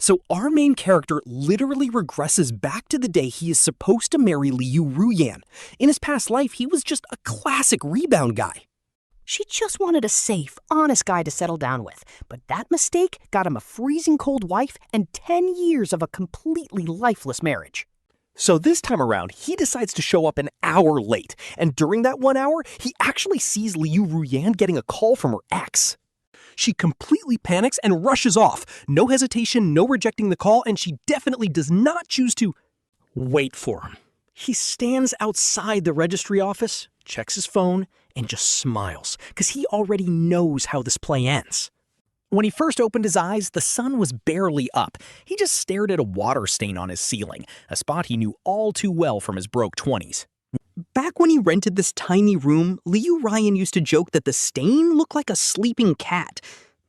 So our main character literally regresses back to the day he is supposed to marry Liu Ruyan. In his past life, he was just a classic rebound guy. She just wanted a safe, honest guy to settle down with, but that mistake got him a freezing cold wife and 10 years of a completely lifeless marriage. So this time around, he decides to show up an hour late, and during that 1 hour, he actually sees Liu Ruyan getting a call from her ex. She completely panics and rushes off. No hesitation, no rejecting the call, and she definitely does not choose to wait for him. He stands outside the registry office, checks his phone, and just smiles, because he already knows how this play ends. When he first opened his eyes, the sun was barely up. He just stared at a water stain on his ceiling, a spot he knew all too well from his broke 20s. Back when he rented this tiny room, Liu Ruyan used to joke that the stain looked like a sleeping cat.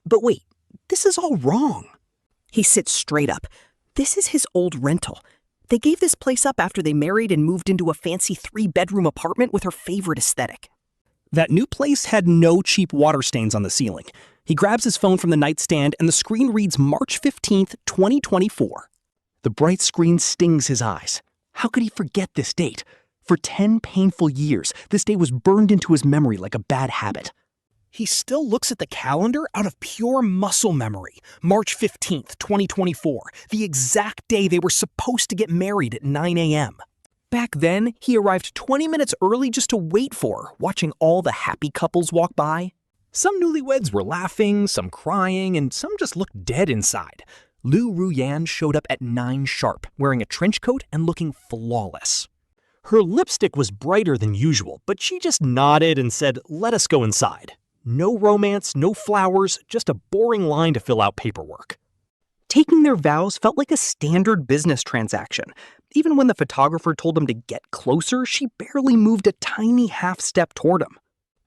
But wait, this is all wrong. He sits straight up. This is his old rental. They gave this place up after they married and moved into a fancy 3-bedroom apartment with her favorite aesthetic. That new place had no cheap water stains on the ceiling. He grabs his phone from the nightstand and the screen reads March 15th, 2024. The bright screen stings his eyes. How could he forget this date? For 10 painful years, this day was burned into his memory like a bad habit. He still looks at the calendar out of pure muscle memory. March 15th, 2024, the exact day they were supposed to get married at 9 a.m. Back then, he arrived 20 minutes early just to wait for her, watching all the happy couples walk by. Some newlyweds were laughing, some crying, and some just looked dead inside. Liu Ruyan showed up at 9 sharp, wearing a trench coat and looking flawless. Her lipstick was brighter than usual, but she just nodded and said, "Let us go inside." No romance, no flowers, just a boring line to fill out paperwork. Taking their vows felt like a standard business transaction. Even when the photographer told him to get closer, she barely moved a tiny half step toward him.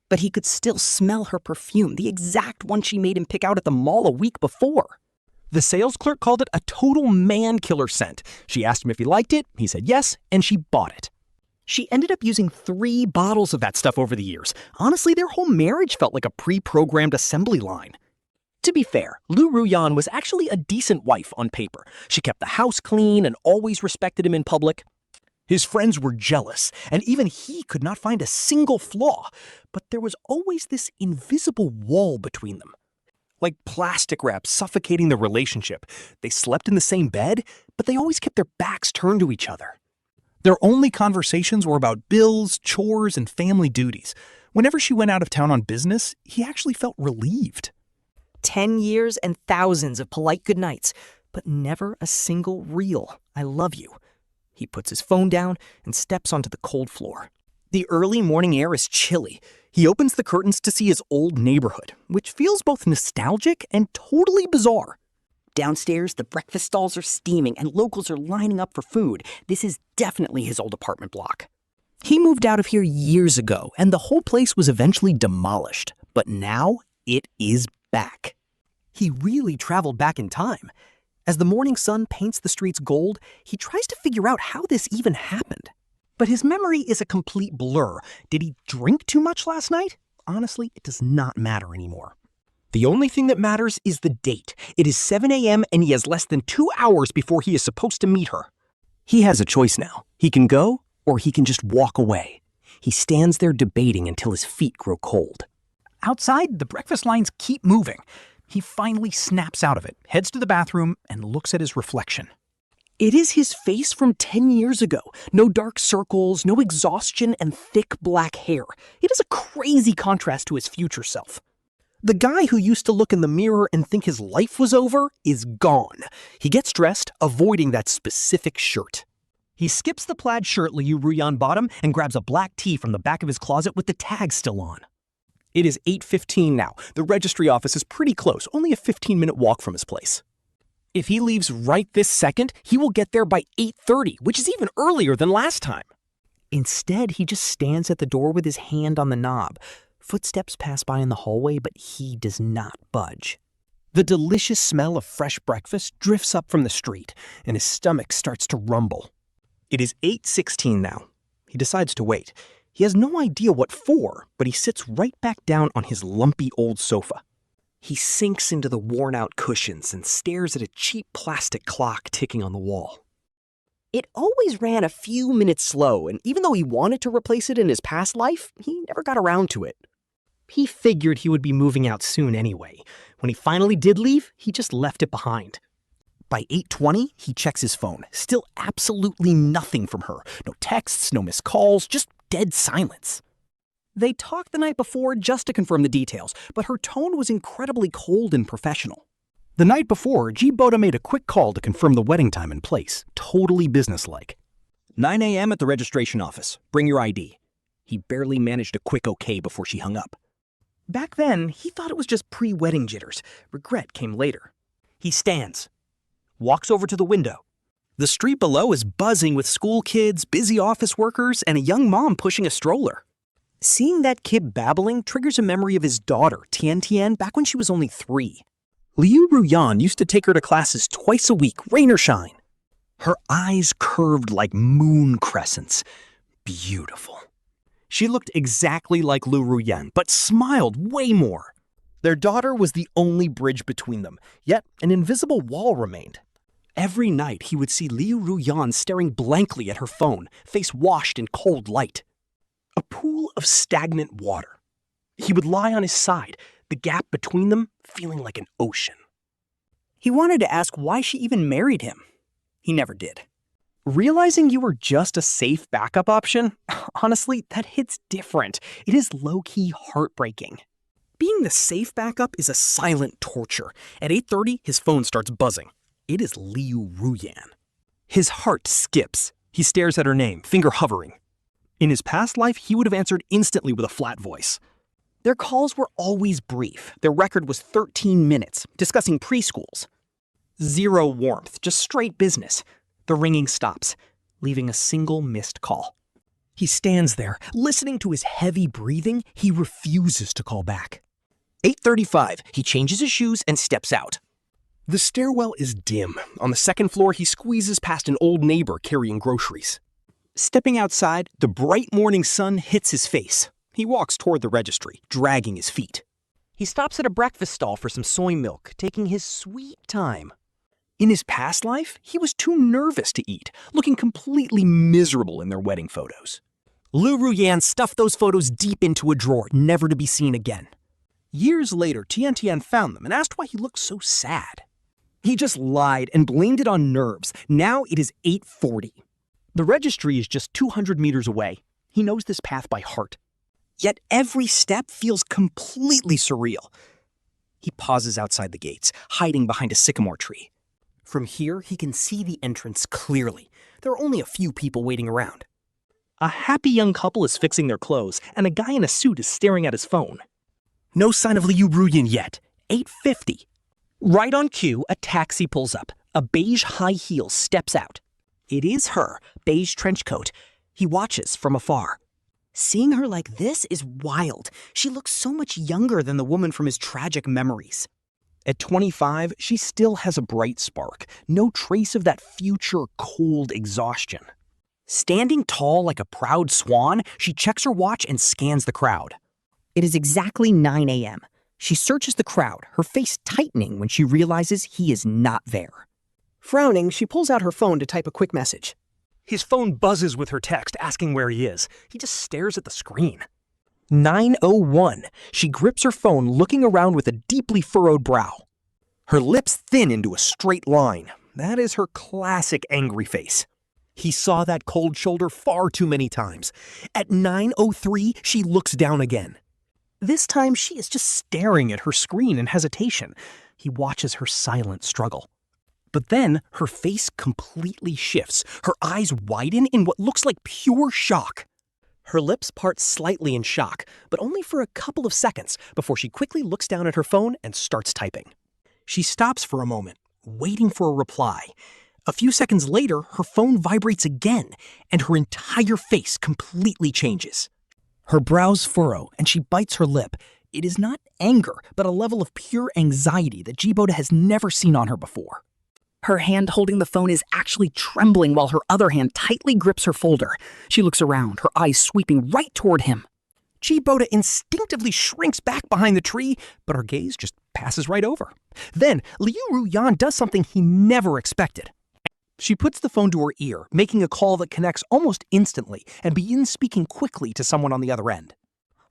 But he could still smell her perfume, the exact one she made him pick out at the mall a week before. The sales clerk called it a total man-killer scent. She asked him if he liked it, he said yes, and she bought it. She ended up using 3 bottles of that stuff over the years. Honestly, their whole marriage felt like a pre-programmed assembly line. To be fair, Liu Ruyan was actually a decent wife on paper. She kept the house clean and always respected him in public. His friends were jealous, and even he could not find a single flaw. But there was always this invisible wall between them. Like plastic wrap suffocating the relationship. They slept in the same bed, but they always kept their backs turned to each other. Their only conversations were about bills, chores, and family duties. Whenever she went out of town on business, he actually felt relieved. 10 years and thousands of polite goodnights, but never a single real "I love you." He puts his phone down and steps onto the cold floor. The early morning air is chilly. He opens the curtains to see his old neighborhood, which feels both nostalgic and totally bizarre. Downstairs, the breakfast stalls are steaming and locals are lining up for food. This is definitely his old apartment block. He moved out of here years ago, and the whole place was eventually demolished. But now, it is back. He really traveled back in time. As the morning sun paints the streets gold, he tries to figure out how this even happened. But his memory is a complete blur. Did he drink too much last night? Honestly, it does not matter anymore. The only thing that matters is the date. It is 7 a.m. and he has less than 2 hours before he is supposed to meet her. He has a choice now. He can go, or he can just walk away. He stands there debating until his feet grow cold. Outside, the breakfast lines keep moving. He finally snaps out of it, heads to the bathroom, and looks at his reflection. It is his face from 10 years ago. No dark circles, no exhaustion, and thick black hair. It is a crazy contrast to his future self. The guy who used to look in the mirror and think his life was over is gone. He gets dressed, avoiding that specific shirt. He skips the plaid shirt Liu Ruyan bought him and grabs a black tee from the back of his closet with the tag still on. It is 8:15 now. The registry office is pretty close, only a 15-minute walk from his place. If he leaves right this second, he will get there by 8:30, which is even earlier than last time. Instead, he just stands at the door with his hand on the knob. Footsteps pass by in the hallway, but he does not budge. The delicious smell of fresh breakfast drifts up from the street, and his stomach starts to rumble. It is 8:16 now. He decides to wait. He has no idea what for, but he sits right back down on his lumpy old sofa. He sinks into the worn-out cushions and stares at a cheap plastic clock ticking on the wall. It always ran a few minutes slow, and even though he wanted to replace it in his past life, he never got around to it. He figured he would be moving out soon anyway. When he finally did leave, he just left it behind. By 8:20, he checks his phone. Still absolutely nothing from her. No texts, no missed calls, just dead silence. They talked the night before just to confirm the details, but her tone was incredibly cold and professional. The night before, Ji Boda made a quick call to confirm the wedding time and place. Totally businesslike. 9 a.m. at the registration office. Bring your ID. He barely managed a quick okay before she hung up. Back then, he thought it was just pre-wedding jitters. Regret came later. He stands. Walks over to the window. The street below is buzzing with school kids, busy office workers, and a young mom pushing a stroller. Seeing that kid babbling triggers a memory of his daughter, Tian Tian, back when she was only 3. Liu Ruyan used to take her to classes twice a week, rain or shine. Her eyes curved like moon crescents. Beautiful. She looked exactly like Liu Ruyan, but smiled way more. Their daughter was the only bridge between them, yet an invisible wall remained. Every night he would see Liu Ruyan staring blankly at her phone, face washed in cold light. A pool of stagnant water. He would lie on his side, the gap between them feeling like an ocean. He wanted to ask why she even married him. He never did. Realizing you were just a safe backup option, honestly, that hits different. It is low-key heartbreaking. Being the safe backup is a silent torture. At 8:30, his phone starts buzzing. It is Liu Ruyan. His heart skips. He stares at her name, finger hovering. In his past life, he would have answered instantly with a flat voice. Their calls were always brief. Their record was 13 minutes, discussing preschools. Zero warmth, just straight business. The ringing stops, leaving a single missed call. He stands there, listening to his heavy breathing. He refuses to call back. 8:35, he changes his shoes and steps out. The stairwell is dim. On the second floor, he squeezes past an old neighbor carrying groceries. Stepping outside, the bright morning sun hits his face. He walks toward the registry, dragging his feet. He stops at a breakfast stall for some soy milk, taking his sweet time. In his past life, he was too nervous to eat, looking completely miserable in their wedding photos. Liu Ruyan stuffed those photos deep into a drawer, never to be seen again. Years later, Tian Tian found them and asked why he looked so sad. He just lied and blamed it on nerves. Now it is 8:40. The registry is just 200 meters away. He knows this path by heart. Yet every step feels completely surreal. He pauses outside the gates, hiding behind a sycamore tree. From here, he can see the entrance clearly. There are only a few people waiting around. A happy young couple is fixing their clothes, and a guy in a suit is staring at his phone. No sign of Liu Ruyan yet. 8:50. Right on cue, a taxi pulls up. A beige high heel steps out. It is her, beige trench coat. He watches from afar. Seeing her like this is wild. She looks so much younger than the woman from his tragic memories. At 25, she still has a bright spark. No trace of that future cold exhaustion. Standing tall like a proud swan, she checks her watch and scans the crowd. It is exactly 9 a.m. She searches the crowd, her face tightening when she realizes he is not there. Frowning, she pulls out her phone to type a quick message. His phone buzzes with her text asking where he is. He just stares at the screen. 9:01. She grips her phone, looking around with a deeply furrowed brow. Her lips thin into a straight line. That is her classic angry face. He saw that cold shoulder far too many times. At 9:03, she looks down again. This time, she is just staring at her screen in hesitation. He watches her silent struggle. But then, her face completely shifts. Her eyes widen in what looks like pure shock. Her lips part slightly in shock, but only for a couple of seconds before she quickly looks down at her phone and starts typing. She stops for a moment, waiting for a reply. A few seconds later, her phone vibrates again, and her entire face completely changes. Her brows furrow, and she bites her lip. It is not anger, but a level of pure anxiety that Ji Boda has never seen on her before. Her hand holding the phone is actually trembling while her other hand tightly grips her folder. She looks around, her eyes sweeping right toward him. Ji Boda instinctively shrinks back behind the tree, but her gaze just passes right over. Then, Liu Ruyan does something he never expected. She puts the phone to her ear, making a call that connects almost instantly, and begins speaking quickly to someone on the other end.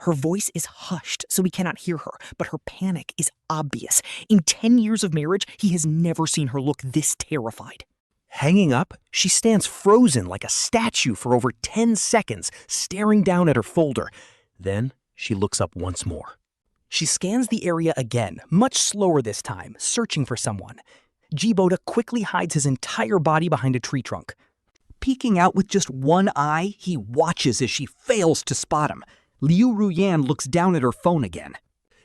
Her voice is hushed, so we cannot hear her, but her panic is obvious. In 10 years of marriage, he has never seen her look this terrified. Hanging up, she stands frozen like a statue for over 10 seconds, staring down at her folder. Then, she looks up once more. She scans the area again, much slower this time, searching for someone. Ji Boda quickly hides his entire body behind a tree trunk. Peeking out with just one eye, he watches as she fails to spot him. Liu Ruyan looks down at her phone again.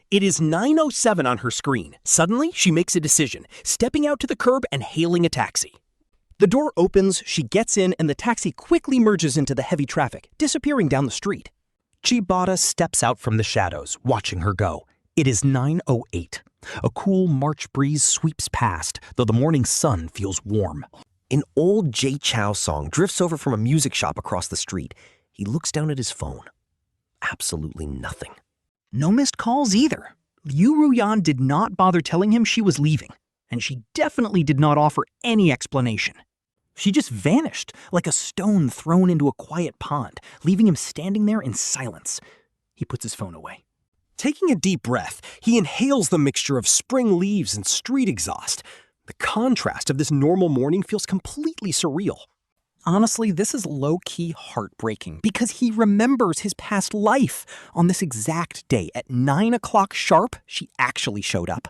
It is 9:07 on her screen. Suddenly, she makes a decision, stepping out to the curb and hailing a taxi. The door opens, she gets in, and the taxi quickly merges into the heavy traffic, disappearing down the street. Ji Boda steps out from the shadows, watching her go. It is 9:08. A cool March breeze sweeps past, though the morning sun feels warm. An old Jay Chow song drifts over from a music shop across the street. He looks down at his phone. Absolutely nothing. No missed calls either. Liu Ruyan did not bother telling him she was leaving, and she definitely did not offer any explanation. She just vanished, like a stone thrown into a quiet pond, leaving him standing there in silence. He puts his phone away. Taking a deep breath, he inhales the mixture of spring leaves and street exhaust. The contrast of this normal morning feels completely surreal. Honestly, this is low-key heartbreaking because he remembers his past life. On this exact day, at 9 o'clock sharp, she actually showed up.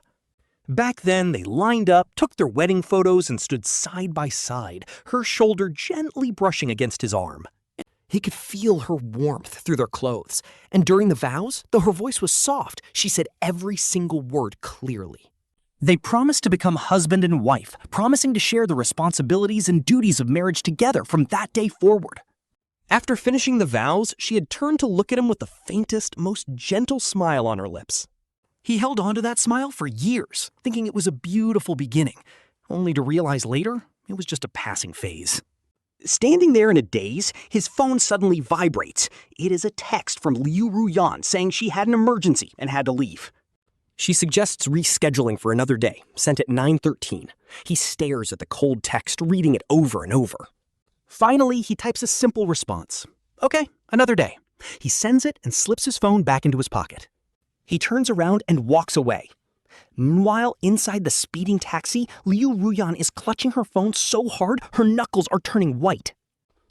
Back then, they lined up, took their wedding photos, and stood side by side, her shoulder gently brushing against his arm. He could feel her warmth through their clothes, and during the vows, though her voice was soft, she said every single word clearly. They promised to become husband and wife, promising to share the responsibilities and duties of marriage together from that day forward. After finishing the vows, she had turned to look at him with the faintest, most gentle smile on her lips. He held on to that smile for years, thinking it was a beautiful beginning, only to realize later it was just a passing phase. Standing there in a daze, his phone suddenly vibrates. It is a text from Liu Ruyan saying she had an emergency and had to leave. She suggests rescheduling for another day, sent at 9:13. He stares at the cold text, reading it over and over. Finally, he types a simple response. Okay, another day. He sends it and slips his phone back into his pocket. He turns around and walks away. Meanwhile, inside the speeding taxi, Liu Ruyan is clutching her phone so hard her knuckles are turning white.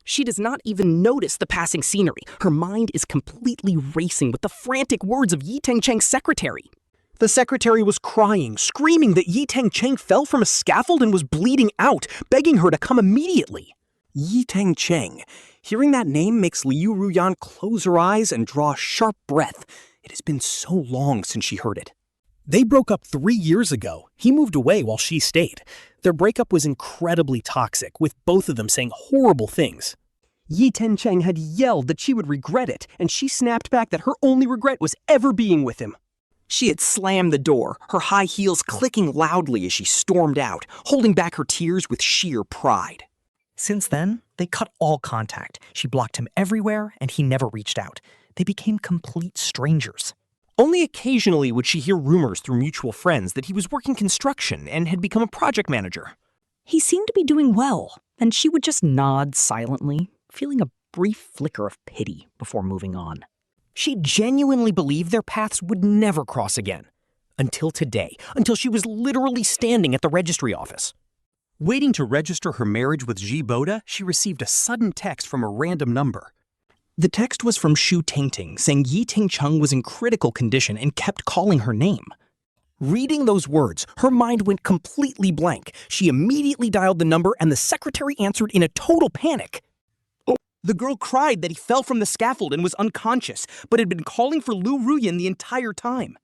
She does not even notice the passing scenery. Her mind is completely racing with the frantic words of Yi Teng Cheng's secretary. The secretary was crying, screaming that Yi Teng Cheng fell from a scaffold and was bleeding out, begging her to come immediately. Yi Teng Cheng. Hearing that name makes Liu Ruyan close her eyes and draw a sharp breath. It has been so long since she heard it. They broke up 3 years ago. He moved away while she stayed. Their breakup was incredibly toxic, with both of them saying horrible things. Yi Teng Cheng had yelled that she would regret it, and she snapped back that her only regret was ever being with him. She had slammed the door, her high heels clicking loudly as she stormed out, holding back her tears with sheer pride. Since then, they cut all contact. She blocked him everywhere, and he never reached out. They became complete strangers. Only occasionally would she hear rumors through mutual friends that he was working construction and had become a project manager. He seemed to be doing well, and she would just nod silently, feeling a brief flicker of pity before moving on. She genuinely believed their paths would never cross again. Until today, until she was literally standing at the registry office. Waiting to register her marriage with Ji Boda, she received a sudden text from a random number. The text was from Shu Tingting, saying Yi Teng Cheng was in critical condition and kept calling her name. Reading those words, her mind went completely blank. She immediately dialed the number and the secretary answered in a total panic. The girl cried that he fell from the scaffold and was unconscious, but had been calling for Liu Ruyan the entire time.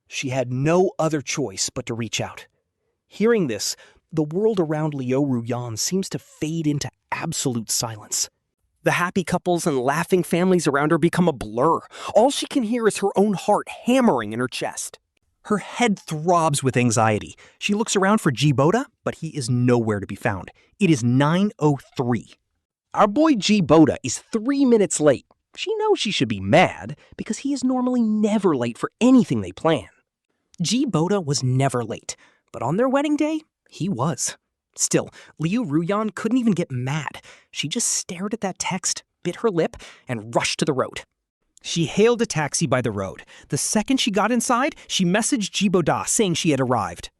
She had no other choice but to reach out. Hearing this, the world around Liu Ruyan seems to fade into absolute silence. The happy couples and laughing families around her become a blur. All she can hear is her own heart hammering in her chest. Her head throbs with anxiety. She looks around for Ji Boda, but he is nowhere to be found. It is 9:03. Our boy Ji Boda is 3 minutes late. She knows she should be mad because he is normally never late for anything they plan. Ji Boda was never late, but on their wedding day, he was. Still, Liu Ruyan couldn't even get mad. She just stared at that text, bit her lip, and rushed to the road. She hailed a taxi by the road. The second she got inside, she messaged Ji Boda saying she had arrived.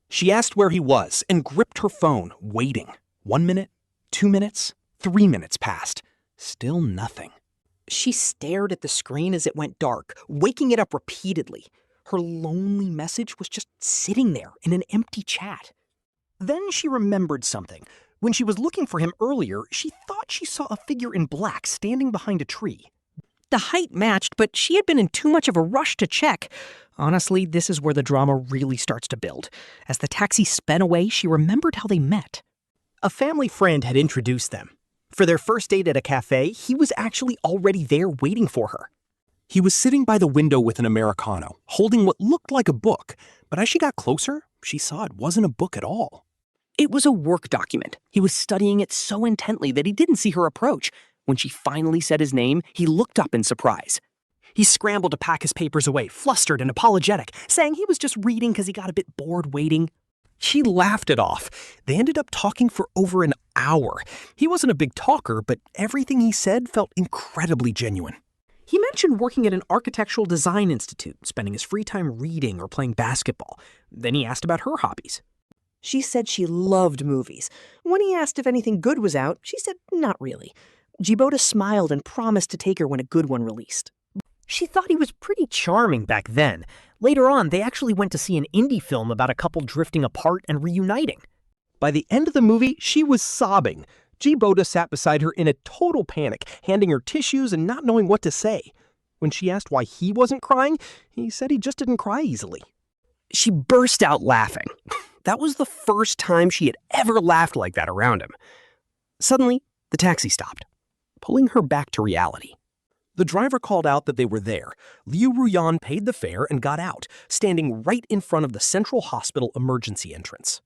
She asked where he was and gripped her phone, waiting. 1 minute, 2 minutes, 3 minutes passed. Still nothing. She stared at the screen as it went dark, waking it up repeatedly. Her lonely message was just sitting there in an empty chat. Then she remembered something. When she was looking for him earlier, she thought she saw a figure in black standing behind a tree. The height matched, but she had been in too much of a rush to check. Honestly, this is where the drama really starts to build. As the taxi sped away, she remembered how they met. A family friend had introduced them. For their first date at a cafe, he was actually already there waiting for her. He was sitting by the window with an Americano, holding what looked like a book, but as she got closer, she saw it wasn't a book at all. It was a work document. He was studying it so intently that he didn't see her approach. When she finally said his name, he looked up in surprise. He scrambled to pack his papers away, flustered and apologetic, saying he was just reading because he got a bit bored waiting. She laughed it off. They ended up talking for over an hour. He wasn't a big talker, but everything he said felt incredibly genuine. He mentioned working at an architectural design institute, spending his free time reading or playing basketball. Then he asked about her hobbies. She said she loved movies. When he asked if anything good was out, she said not really. Ji Boda smiled and promised to take her when a good one released. She thought he was pretty charming back then. Later on, they actually went to see an indie film about a couple drifting apart and reuniting. By the end of the movie, she was sobbing. Ji Boda sat beside her in a total panic, handing her tissues and not knowing what to say. When she asked why he wasn't crying, he said he just didn't cry easily. She burst out laughing. That was the first time she had ever laughed like that around him. Suddenly, the taxi stopped, pulling her back to reality. The driver called out that they were there. Liu Ruyan paid the fare and got out, standing right in front of the Central Hospital emergency entrance.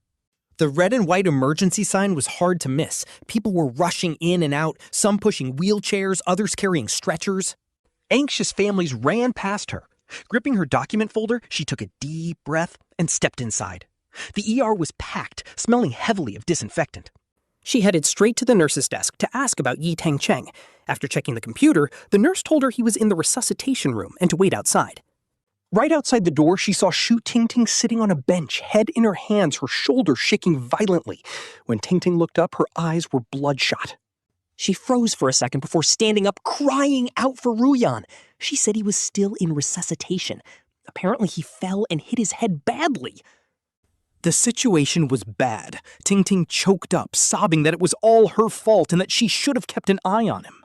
The red and white emergency sign was hard to miss. People were rushing in and out, some pushing wheelchairs, others carrying stretchers. Anxious families ran past her. Gripping her document folder, she took a deep breath and stepped inside. The ER was packed, smelling heavily of disinfectant. She headed straight to the nurse's desk to ask about Yi Teng Cheng. After checking the computer, the nurse told her he was in the resuscitation room and to wait outside. Right outside the door, she saw Shu Tingting sitting on a bench, head in her hands, her shoulders shaking violently. When Tingting looked up, her eyes were bloodshot. She froze for a second before standing up, crying out for Ruyan. She said he was still in resuscitation. Apparently, he fell and hit his head badly. The situation was bad. Tingting choked up, sobbing that it was all her fault and that she should have kept an eye on him.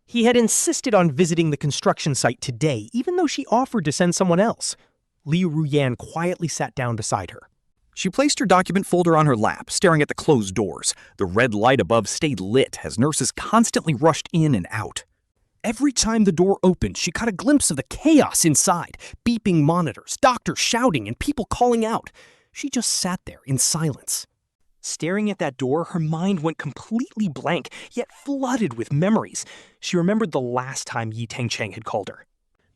He had insisted on visiting the construction site today, even though she offered to send someone else. Liu Ruyan quietly sat down beside her. She placed her document folder on her lap, staring at the closed doors. The red light above stayed lit as nurses constantly rushed in and out. Every time the door opened, she caught a glimpse of the chaos inside. Beeping monitors, doctors shouting, and people calling out. She just sat there in silence. Staring at that door, her mind went completely blank, yet flooded with memories. She remembered the last time Yi Teng Cheng had called her.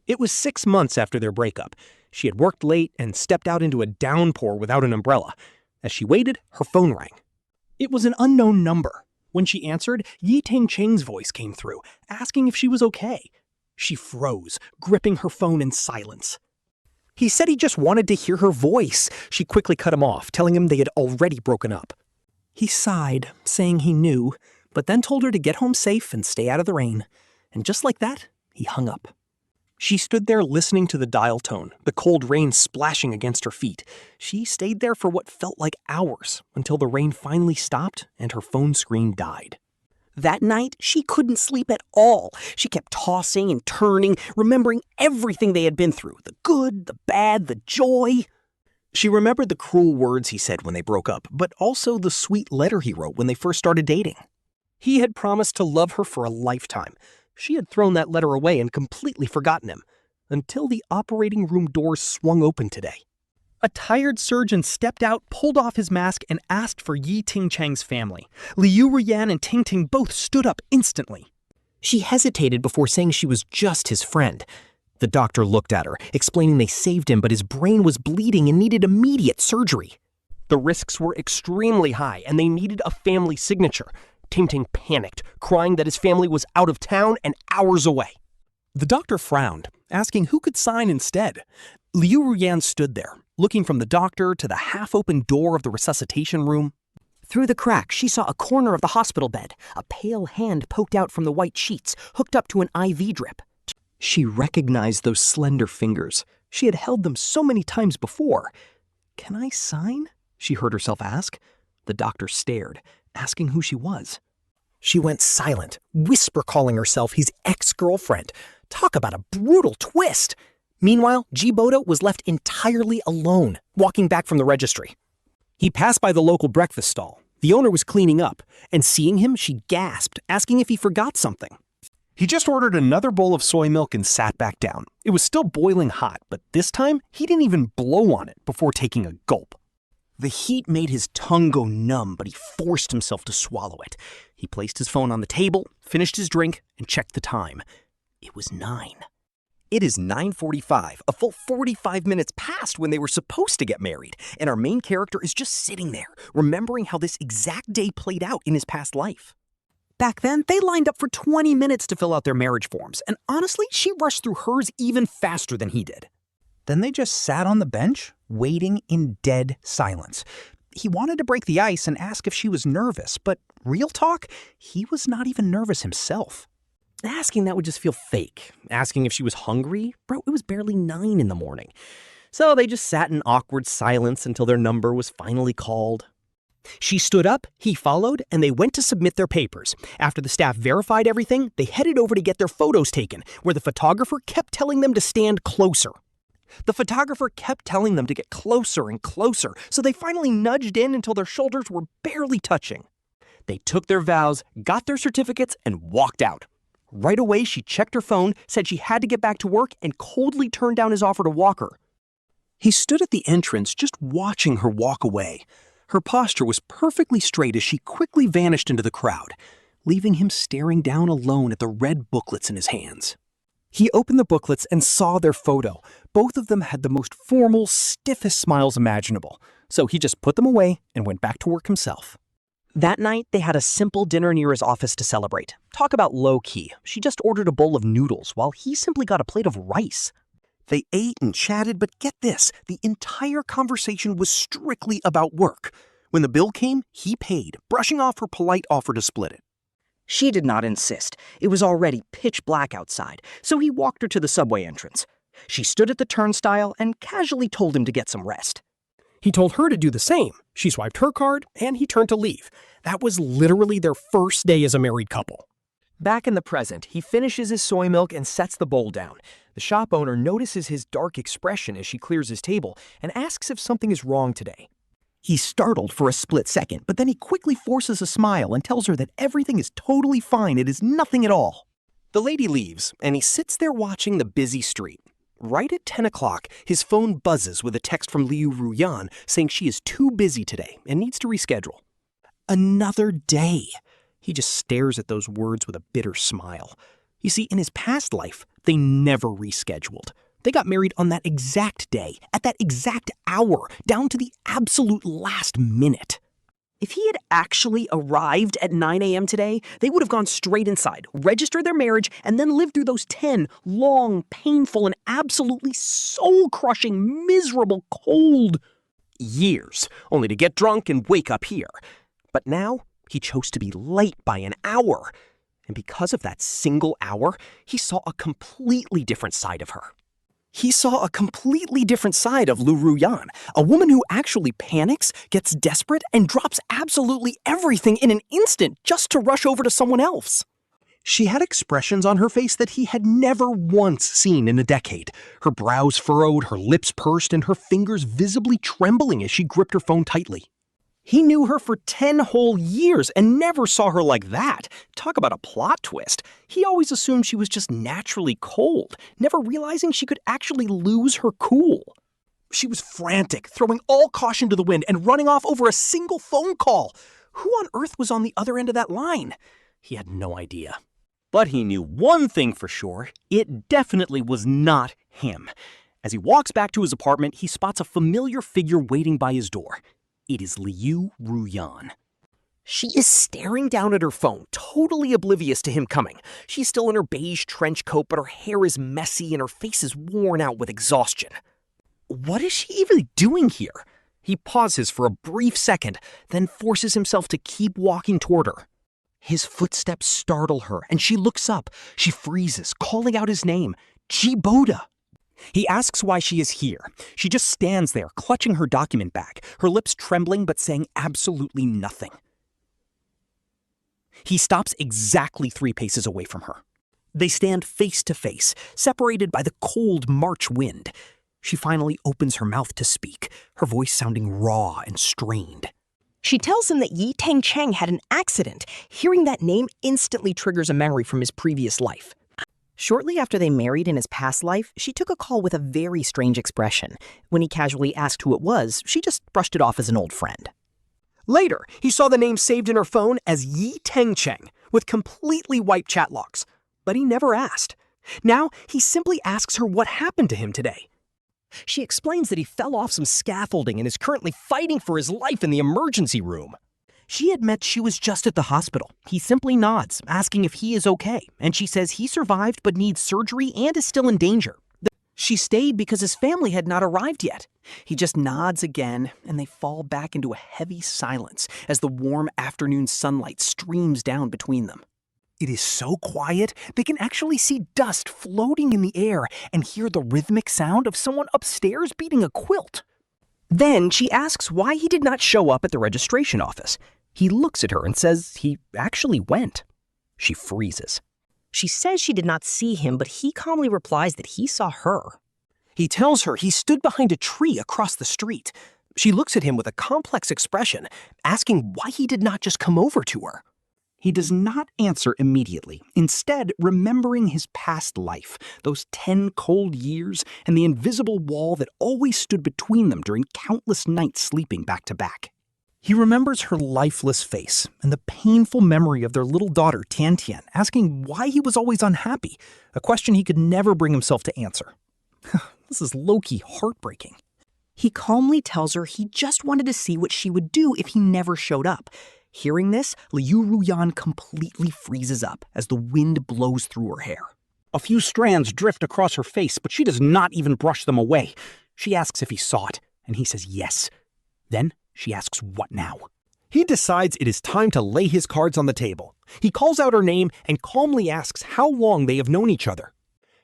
It was 6 months after their breakup. She had worked late and stepped out into a downpour without an umbrella. As she waited, her phone rang. It was an unknown number. When she answered, Yi Teng Cheng's voice came through, asking if she was okay. She froze, gripping her phone in silence. He said he just wanted to hear her voice. She quickly cut him off, telling him they had already broken up. He sighed, saying he knew, but then told her to get home safe and stay out of the rain. And just like that, he hung up. She stood there listening to the dial tone, the cold rain splashing against her feet. She stayed there for what felt like hours, until the rain finally stopped and her phone screen died. That night, she couldn't sleep at all. She kept tossing and turning, remembering everything they had been through, the good, the bad, the joy. She remembered the cruel words he said when they broke up, but also the sweet letter he wrote when they first started dating. He had promised to love her for a lifetime. She had thrown that letter away and completely forgotten him, until the operating room doors swung open today. A tired surgeon stepped out, pulled off his mask, and asked for Yi Teng Cheng's family. Liu Ruyan and Tingting both stood up instantly. She hesitated before saying she was just his friend. The doctor looked at her, explaining they saved him, but his brain was bleeding and needed immediate surgery. The risks were extremely high, and they needed a family signature. Ting Ting panicked, crying that his family was out of town and hours away. The doctor frowned, asking who could sign instead. Liu Ruyan stood there, looking from the doctor to the half-open door of the resuscitation room. Through the crack, she saw a corner of the hospital bed. A pale hand poked out from the white sheets, hooked up to an IV drip. She recognized those slender fingers. She had held them so many times before. "Can I sign?" she heard herself ask. The doctor stared, asking who she was. She went silent, whisper-calling herself his ex-girlfriend. Talk about a brutal twist! Meanwhile, Ji Boda was left entirely alone, walking back from the registry. He passed by the local breakfast stall. The owner was cleaning up, and seeing him, she gasped, asking if he forgot something. He just ordered another bowl of soy milk and sat back down. It was still boiling hot, but this time, he didn't even blow on it before taking a gulp. The heat made his tongue go numb, but he forced himself to swallow it. He placed his phone on the table, finished his drink, and checked the time. It was 9. It is 9:45, a full 45 minutes past when they were supposed to get married, and our main character is just sitting there, remembering how this exact day played out in his past life. Back then, they lined up for 20 minutes to fill out their marriage forms, and honestly, she rushed through hers even faster than he did. Then they just sat on the bench, waiting in dead silence. He wanted to break the ice and ask if she was nervous, but real talk, he was not even nervous himself. Asking that would just feel fake. Asking if she was hungry? Bro, it was barely 9 in the morning. So they just sat in awkward silence until their number was finally called. She stood up, he followed, and they went to submit their papers. After the staff verified everything, they headed over to get their photos taken, where the photographer kept telling them to stand closer. The photographer kept telling them to get closer and closer, so they finally nudged in until their shoulders were barely touching. They took their vows, got their certificates, and walked out. Right away, she checked her phone, said she had to get back to work, and coldly turned down his offer to walk her. He stood at the entrance, just watching her walk away. Her posture was perfectly straight as she quickly vanished into the crowd, leaving him staring down alone at the red booklets in his hands. He opened the booklets and saw their photo. Both of them had the most formal, stiffest smiles imaginable, so he just put them away and went back to work himself. That night, they had a simple dinner near his office to celebrate. Talk about low-key. She just ordered a bowl of noodles while he simply got a plate of rice. They ate and chatted, but get this, the entire conversation was strictly about work. When the bill came, he paid, brushing off her polite offer to split it. She did not insist. It was already pitch black outside, so he walked her to the subway entrance. She stood at the turnstile and casually told him to get some rest. He told her to do the same. She swiped her card, and he turned to leave. That was literally their first day as a married couple. Back in the present, he finishes his soy milk and sets the bowl down. The shop owner notices his dark expression as she clears his table and asks if something is wrong today. He's startled for a split second, but then he quickly forces a smile and tells her that everything is totally fine. It is nothing at all. The lady leaves, and he sits there watching the busy street. Right at 10 o'clock, his phone buzzes with a text from Liu Ruyan saying she is too busy today and needs to reschedule. Another day. He just stares at those words with a bitter smile. You see, in his past life, they never rescheduled. They got married on that exact day, at that exact hour, down to the absolute last minute. If he had actually arrived at 9 a.m. today, they would have gone straight inside, registered their marriage, and then lived through those 10 long, painful, and absolutely soul-crushing, miserable, cold years, only to get drunk and wake up here. But now, he chose to be late by an hour. And because of that single hour, he saw a completely different side of her. He saw a completely different side of Liu Ruyan, a woman who actually panics, gets desperate, and drops absolutely everything in an instant just to rush over to someone else. She had expressions on her face that he had never once seen in a decade. Her brows furrowed, her lips pursed, and her fingers visibly trembling as she gripped her phone tightly. He knew her for 10 whole years and never saw her like that. Talk about a plot twist. He always assumed she was just naturally cold, never realizing she could actually lose her cool. She was frantic, throwing all caution to the wind and running off over a single phone call. Who on earth was on the other end of that line? He had no idea. But he knew one thing for sure, it definitely was not him. As he walks back to his apartment, he spots a familiar figure waiting by his door. It is Liu Ruyan. She is staring down at her phone, totally oblivious to him coming. She's still in her beige trench coat, but her hair is messy and her face is worn out with exhaustion. What is she even doing here? He pauses for a brief second, then forces himself to keep walking toward her. His footsteps startle her, and she looks up. She freezes, calling out his name, Ji Boda. He asks why she is here. She just stands there, clutching her document bag, her lips trembling but saying absolutely nothing. He stops exactly 3 paces away from her. They stand face to face, separated by the cold March wind. She finally opens her mouth to speak, her voice sounding raw and strained. She tells him that Yi Teng Cheng had an accident. Hearing that name instantly triggers a memory from his previous life. Shortly after they married in his past life, she took a call with a very strange expression. When he casually asked who it was, she just brushed it off as an old friend. Later, he saw the name saved in her phone as Yi Teng Cheng, with completely wiped chat logs. But he never asked. Now, he simply asks her what happened to him today. She explains that he fell off some scaffolding and is currently fighting for his life in the emergency room. She admits she was just at the hospital. He simply nods, asking if he is okay, and she says he survived but needs surgery and is still in danger. She stayed because his family had not arrived yet. He just nods again, and they fall back into a heavy silence as the warm afternoon sunlight streams down between them. It is so quiet, they can actually see dust floating in the air and hear the rhythmic sound of someone upstairs beating a quilt. Then she asks why he did not show up at the registration office. He looks at her and says he actually went. She freezes. She says she did not see him, but he calmly replies that he saw her. He tells her he stood behind a tree across the street. She looks at him with a complex expression, asking why he did not just come over to her. He does not answer immediately, instead remembering his past life, those 10 cold years, and the invisible wall that always stood between them during countless nights sleeping back to back. He remembers her lifeless face and the painful memory of their little daughter, Tian Tian, asking why he was always unhappy, a question he could never bring himself to answer. This is low-key heartbreaking. He calmly tells her he just wanted to see what she would do if he never showed up. Hearing this, Liu Ruyan completely freezes up as the wind blows through her hair. A few strands drift across her face, but she does not even brush them away. She asks if he saw it, and he says yes. Then she asks what now. He decides it is time to lay his cards on the table. He calls out her name and calmly asks how long they have known each other.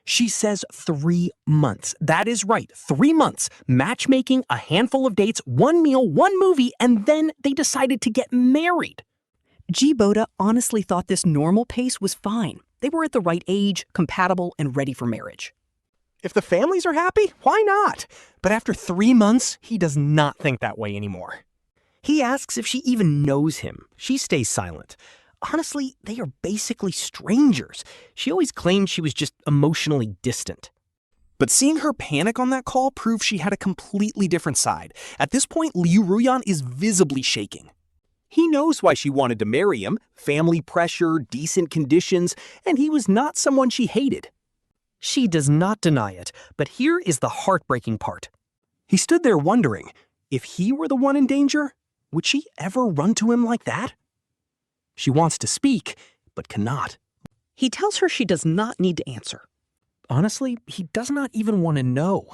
She says 3 months. That is right, 3 months. Matchmaking, a handful of dates, 1 meal, 1 movie, and then they decided to get married. Ji Boda honestly thought this normal pace was fine. They were at the right age, compatible, and ready for marriage. If the families are happy, why not? But after 3 months, he does not think that way anymore. He asks if she even knows him. She stays silent. Honestly, they are basically strangers. She always claimed she was just emotionally distant. But seeing her panic on that call proved she had a completely different side. At this point, Liu Ruyan is visibly shaking. He knows why she wanted to marry him, family pressure, decent conditions, and he was not someone she hated. She does not deny it, but here is the heartbreaking part. He stood there wondering, if he were the one in danger, would she ever run to him like that? She wants to speak, but cannot. He tells her she does not need to answer. Honestly, he does not even want to know.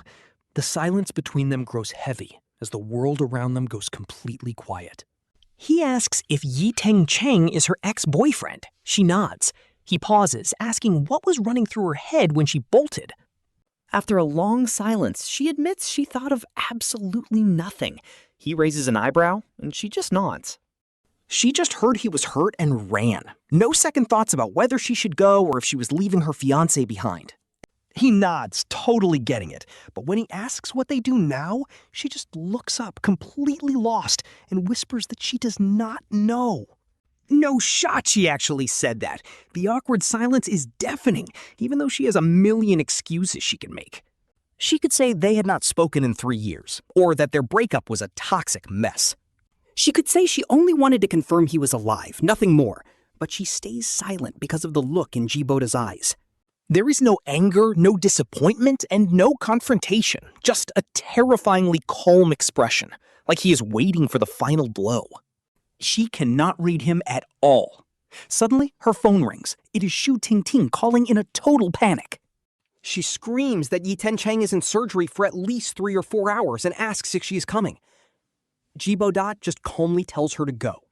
The silence between them grows heavy as the world around them goes completely quiet. He asks if Yi Teng Cheng is her ex-boyfriend. She nods. He pauses, asking what was running through her head when she bolted. After a long silence, she admits she thought of absolutely nothing. He raises an eyebrow, and she just nods. She just heard he was hurt and ran. No second thoughts about whether she should go or if she was leaving her fiancé behind. He nods, totally getting it. But when he asks what they do now, she just looks up, completely lost, and whispers that she does not know. No shot she actually said that. The awkward silence is deafening, even though she has a million excuses she can make. She could say they had not spoken in 3 years, or that their breakup was a toxic mess. She could say she only wanted to confirm he was alive, nothing more. but she stays silent because of the look in Ji Boda's eyes. There is no anger, no disappointment, and no confrontation, just a terrifyingly calm expression, like he is waiting for the final blow. She cannot read him at all. Suddenly, her phone rings. It is Shu Tingting calling in a total panic. She screams that Yi Teng Cheng is in surgery for at least 3 or 4 hours and asks if she is coming. Ji Boda just calmly tells her to go.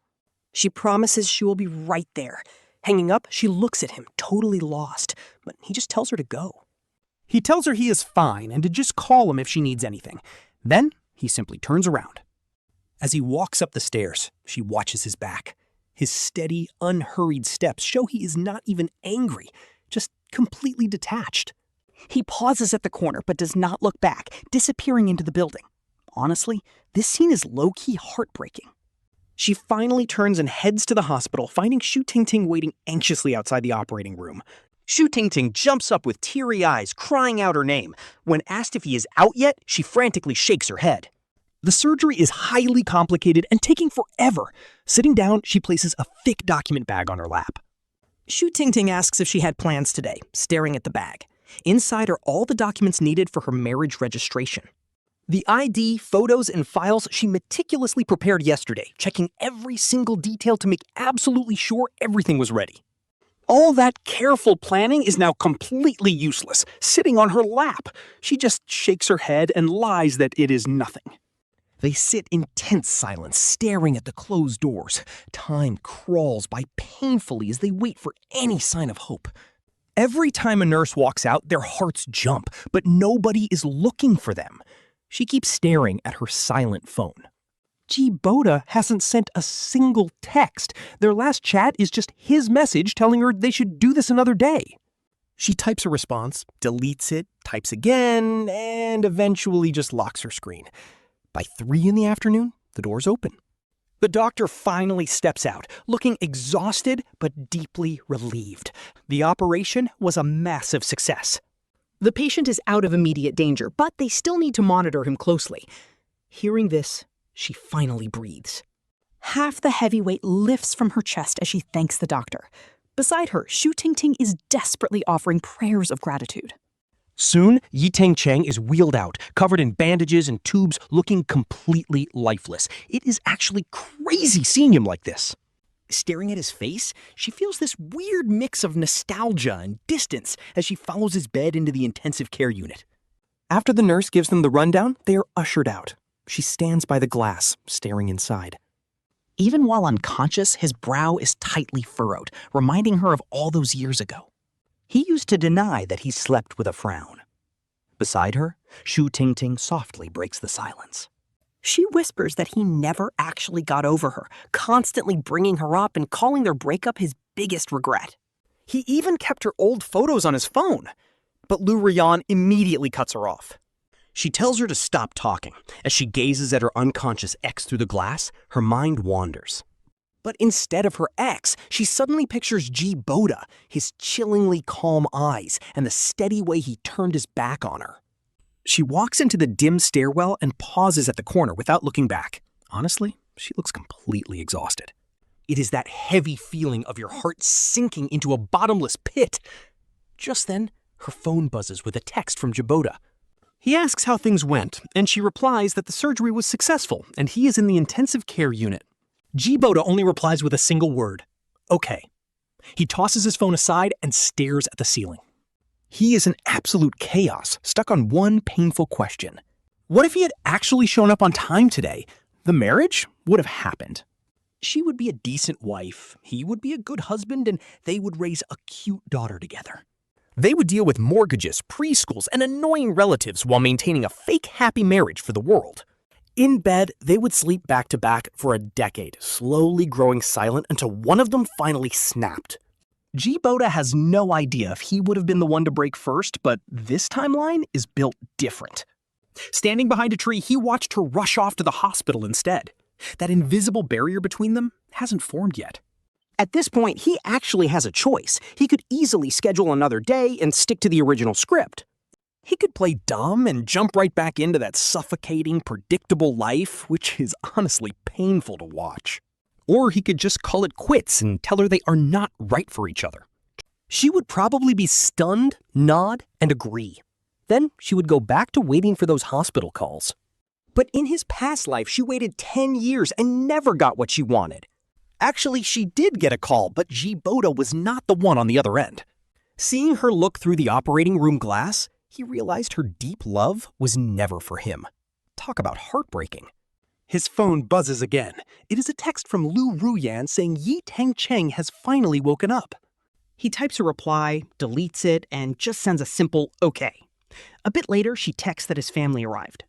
She promises she will be right there. Hanging up, she looks at him, totally lost, but he just tells her to go. He tells her he is fine and to just call him if she needs anything. Then, he simply turns around. As he walks up the stairs, she watches his back. His steady, unhurried steps show he is not even angry, just completely detached. He pauses at the corner but does not look back, disappearing into the building. Honestly, this scene is low-key heartbreaking. She finally turns and heads to the hospital, finding Shu Tingting waiting anxiously outside the operating room. Shu Tingting jumps up with teary eyes, crying out her name. When asked if he is out yet, she frantically shakes her head. The surgery is highly complicated and taking forever. Sitting down, she places a thick document bag on her lap. Shu Tingting asks if she had plans today, staring at the bag. Inside are all the documents needed for her marriage registration. The ID, photos, and files she meticulously prepared yesterday, checking every single detail to make absolutely sure everything was ready. All that careful planning is now completely useless, sitting on her lap. She just shakes her head and lies that it is nothing. They sit in tense silence, staring at the closed doors. Time crawls by painfully as they wait for any sign of hope. Every time a nurse walks out, their hearts jump, but nobody is looking for them. She keeps staring at her silent phone. Ji Boda hasn't sent a single text. Their last chat is just his message telling her they should do this another day. She types a response, deletes it, types again, and eventually just locks her screen. By 3 in the afternoon, the doors open. The doctor finally steps out, looking exhausted but deeply relieved. The operation was a massive success. The patient is out of immediate danger, but they still need to monitor him closely. Hearing this, she finally breathes. Half the heavy weight lifts from her chest as she thanks the doctor. Beside her, Shu Tingting is desperately offering prayers of gratitude. Soon, Yi Teng Cheng is wheeled out, covered in bandages and tubes, looking completely lifeless. It is actually crazy seeing him like this. Staring at his face, she feels this weird mix of nostalgia and distance as she follows his bed into the intensive care unit. After the nurse gives them the rundown, they are ushered out. She stands by the glass, staring inside. Even while unconscious, his brow is tightly furrowed, reminding her of all those years ago. He used to deny that he slept with a frown. Beside her, Shu Tingting softly breaks the silence. She whispers that he never actually got over her, constantly bringing her up and calling their breakup his biggest regret. He even kept her old photos on his phone. But Liu Ruyan immediately cuts her off. She tells her to stop talking. As she gazes at her unconscious ex through the glass, her mind wanders. But instead of her ex, she suddenly pictures Ji Boda, his chillingly calm eyes, and the steady way he turned his back on her. She walks into the dim stairwell and pauses at the corner without looking back. Honestly, she looks completely exhausted. It is that heavy feeling of your heart sinking into a bottomless pit. Just then, her phone buzzes with a text from Ji Boda. He asks how things went, and she replies that the surgery was successful and he is in the intensive care unit. Ji Boda only replies with a single word, okay. He tosses his phone aside and stares at the ceiling. He is in absolute chaos, stuck on one painful question. What if he had actually shown up on time today? The marriage would have happened. She would be a decent wife, he would be a good husband, and they would raise a cute daughter together. They would deal with mortgages, preschools, and annoying relatives while maintaining a fake happy marriage for the world. In bed, they would sleep back to back for a decade, slowly growing silent until one of them finally snapped. Ji Boda has no idea if he would have been the one to break first, but this timeline is built different. Standing behind a tree, he watched her rush off to the hospital instead. That invisible barrier between them hasn't formed yet. At this point, he actually has a choice. He could easily schedule another day and stick to the original script. He could play dumb and jump right back into that suffocating, predictable life, which is honestly painful to watch. Or he could just call it quits and tell her they are not right for each other. She would probably be stunned, nod, and agree. Then she would go back to waiting for those hospital calls. But in his past life, she waited 10 years and never got what she wanted. Actually, she did get a call, but Ji Boda was not the one on the other end. Seeing her look through the operating room glass, he realized her deep love was never for him. Talk about heartbreaking. His phone buzzes again. It is a text from Liu Ruyan saying Yi Teng Cheng has finally woken up. He types a reply, deletes it, and just sends a simple okay. A bit later, she texts that his family arrived.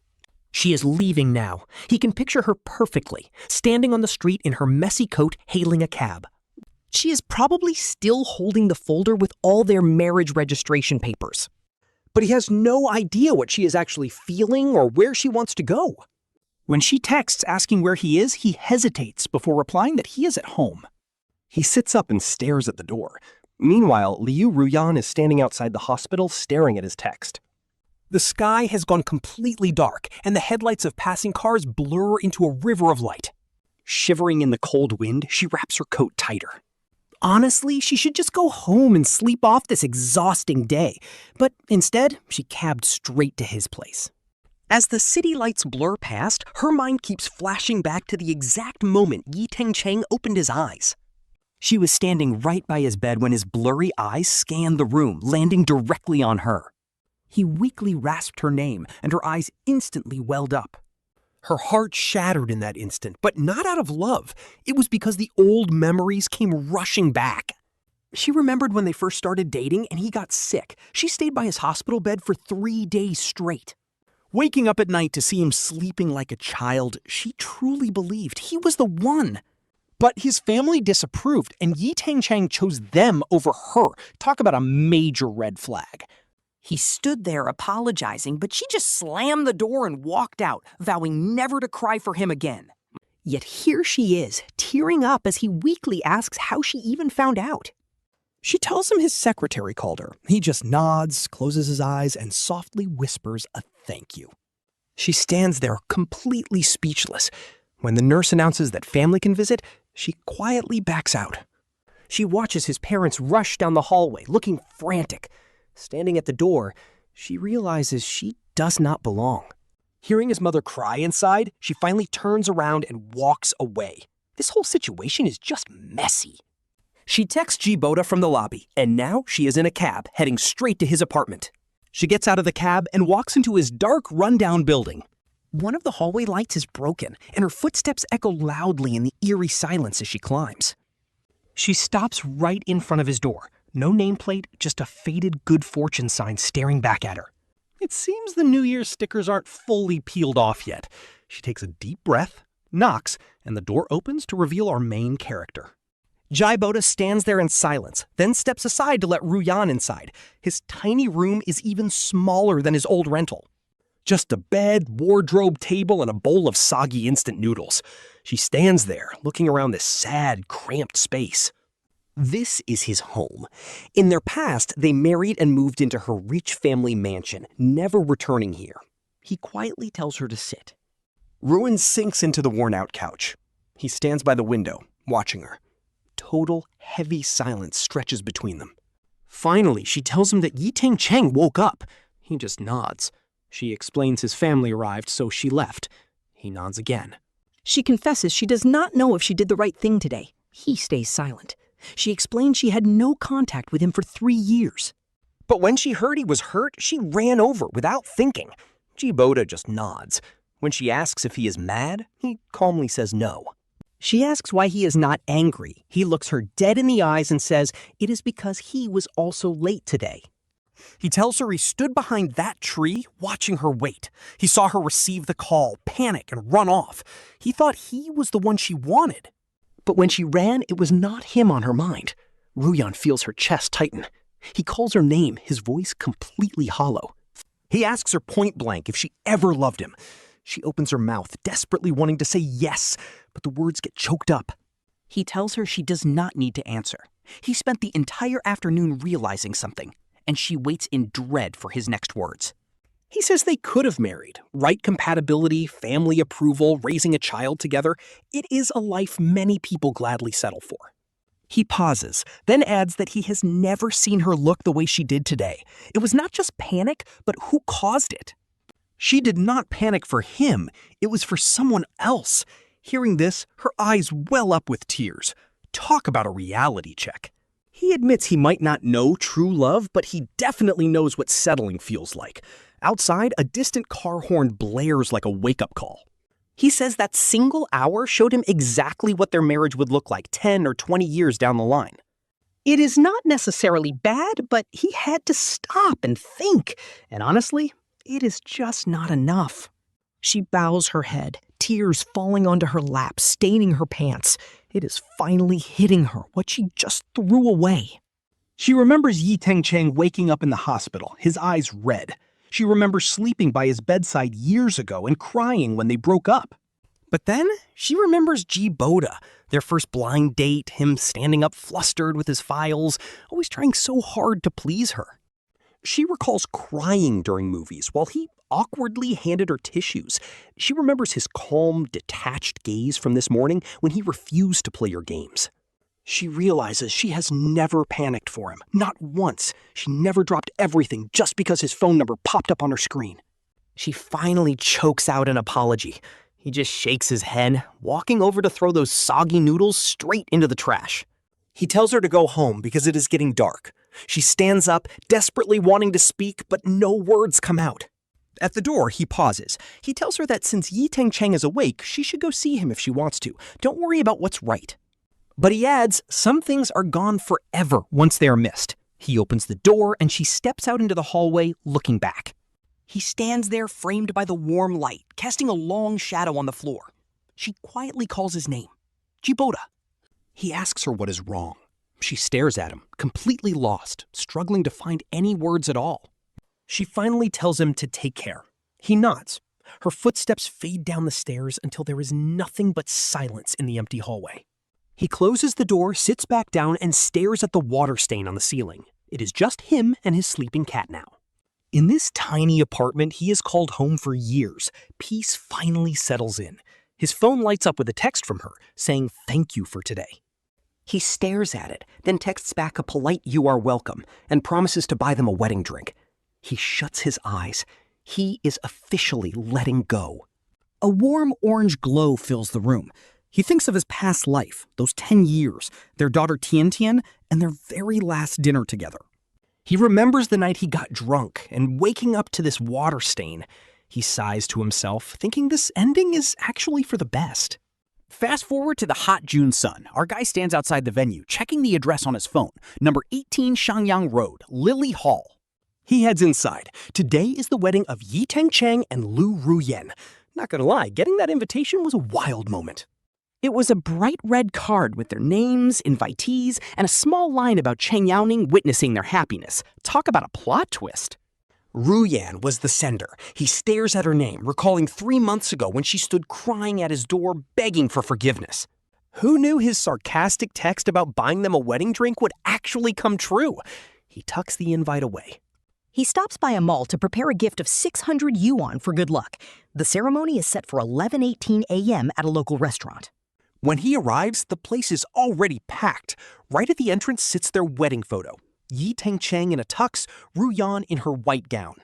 She is leaving now. He can picture her perfectly, standing on the street in her messy coat, hailing a cab. She is probably still holding the folder with all their marriage registration papers. But he has no idea what she is actually feeling or where she wants to go. When she texts asking where he is, he hesitates before replying that he is at home. He sits up and stares at the door. Meanwhile, Liu Ruyan is standing outside the hospital staring at his text. The sky has gone completely dark, and the headlights of passing cars blur into a river of light. Shivering in the cold wind, she wraps her coat tighter. Honestly, she should just go home and sleep off this exhausting day, but instead, she cabbed straight to his place. As the city lights blur past, her mind keeps flashing back to the exact moment Yi Teng Cheng opened his eyes. She was standing right by his bed when his blurry eyes scanned the room, landing directly on her. He weakly rasped her name, and her eyes instantly welled up. Her heart shattered in that instant, but not out of love. It was because the old memories came rushing back. She remembered when they first started dating and he got sick. She stayed by his hospital bed for 3 days straight. Waking up at night to see him sleeping like a child, she truly believed he was the one. But his family disapproved, and Yi Teng Cheng chose them over her. Talk about a major red flag. He stood there apologizing, but she just slammed the door and walked out, vowing never to cry for him again. Yet here she is, tearing up as he weakly asks how she even found out. She tells him his secretary called her. He just nods, closes his eyes, and softly whispers a thank you. She stands there completely speechless. When the nurse announces that family can visit, she quietly backs out. She watches his parents rush down the hallway, looking frantic. Standing at the door, she realizes she does not belong. Hearing his mother cry inside, she finally turns around and walks away. This whole situation is just messy. She texts Ji Boda from the lobby, and now she is in a cab heading straight to his apartment. She gets out of the cab and walks into his dark, rundown building. One of the hallway lights is broken, and her footsteps echo loudly in the eerie silence as she climbs. She stops right in front of his door. No nameplate, just a faded good fortune sign staring back at her. It seems the New Year's stickers aren't fully peeled off yet. She takes a deep breath, knocks, and the door opens to reveal our main character. Ji Boda stands there in silence, then steps aside to let Ruyan inside. His tiny room is even smaller than his old rental. Just a bed, wardrobe, table, and a bowl of soggy instant noodles. She stands there, looking around this sad, cramped space. This is his home. In their past, they married and moved into her rich family mansion, never returning here. He quietly tells her to sit. Ruyan sinks into the worn-out couch. He stands by the window, watching her. Total, heavy silence stretches between them. Finally, she tells him that Yi Teng Cheng woke up. He just nods. She explains his family arrived, so she left. He nods again. She confesses she does not know if she did the right thing today. He stays silent. She explains she had no contact with him for 3 years. But when she heard he was hurt, she ran over without thinking. Ji Boda just nods. When she asks if he is mad, he calmly says no. She asks why he is not angry. He looks her dead in the eyes and says it is because he was also late today. He tells her he stood behind that tree watching her wait. He saw her receive the call, panic, and run off. He thought he was the one she wanted. But when she ran, it was not him on her mind. Ruyan feels her chest tighten. He calls her name, his voice completely hollow. He asks her point blank if she ever loved him. She opens her mouth, desperately wanting to say yes, but the words get choked up. He tells her she does not need to answer. He spent the entire afternoon realizing something, and she waits in dread for his next words. He says they could have married. Right compatibility, family approval, raising a child together. It is a life many people gladly settle for. He pauses, then adds that he has never seen her look the way she did today. It was not just panic, but who caused it? She did not panic for him. It was for someone else. Hearing this, her eyes well up with tears. Talk about a reality check. He admits he might not know true love, but he definitely knows what settling feels like. Outside, a distant car horn blares like a wake-up call. He says that single hour showed him exactly what their marriage would look like 10 or 20 years down the line. It is not necessarily bad, but he had to stop and think. And honestly, it is just not enough. She bows her head, tears falling onto her lap, staining her pants. It is finally hitting her what she just threw away. She remembers Yi Teng Cheng waking up in the hospital, his eyes red. She remembers sleeping by his bedside years ago and crying when they broke up. But then she remembers Ji Boda, their first blind date, him standing up flustered with his files, always trying so hard to please her. She recalls crying during movies while he awkwardly handed her tissues. She remembers his calm, detached gaze from this morning when he refused to play her games. She realizes she has never panicked for him, not once. She never dropped everything just because his phone number popped up on her screen. She finally chokes out an apology. He just shakes his head, walking over to throw those soggy noodles straight into the trash. He tells her to go home because it is getting dark. She stands up, desperately wanting to speak, but no words come out. At the door, he pauses. He tells her that since Yi Teng Cheng is awake, she should go see him if she wants to. Don't worry about what's right. But he adds, some things are gone forever once they are missed. He opens the door and she steps out into the hallway, looking back. He stands there framed by the warm light, casting a long shadow on the floor. She quietly calls his name, Ji Boda. He asks her what is wrong. She stares at him, completely lost, struggling to find any words at all. She finally tells him to take care. He nods. Her footsteps fade down the stairs until there is nothing but silence in the empty hallway. He closes the door, sits back down, and stares at the water stain on the ceiling. It is just him and his sleeping cat now. In this tiny apartment he has called home for years, peace finally settles in. His phone lights up with a text from her, saying thank you for today. He stares at it, then texts back a polite "you are welcome," and promises to buy them a wedding drink. He shuts his eyes. He is officially letting go. A warm orange glow fills the room. He thinks of his past life, those 10 years, their daughter Tian Tian, and their very last dinner together. He remembers the night he got drunk and waking up to this water stain. He sighs to himself, thinking this ending is actually for the best. Fast forward to the hot June sun. Our guy stands outside the venue, checking the address on his phone. Number 18 Shangyang Road, Lily Hall. He heads inside. Today is the wedding of Yi Teng Cheng and Liu Ruyan. Not gonna lie, getting that invitation was a wild moment. It was a bright red card with their names, invitees, and a small line about Cheng Yaoning witnessing their happiness. Talk about a plot twist. Ruyan was the sender. He stares at her name, recalling 3 months ago when she stood crying at his door, begging for forgiveness. Who knew his sarcastic text about buying them a wedding drink would actually come true? He tucks the invite away. He stops by a mall to prepare a gift of 600 yuan for good luck. The ceremony is set for 11:18 a.m. at a local restaurant. When he arrives, the place is already packed. Right at the entrance sits their wedding photo. Yi Teng Cheng in a tux, Ruyan in her white gown.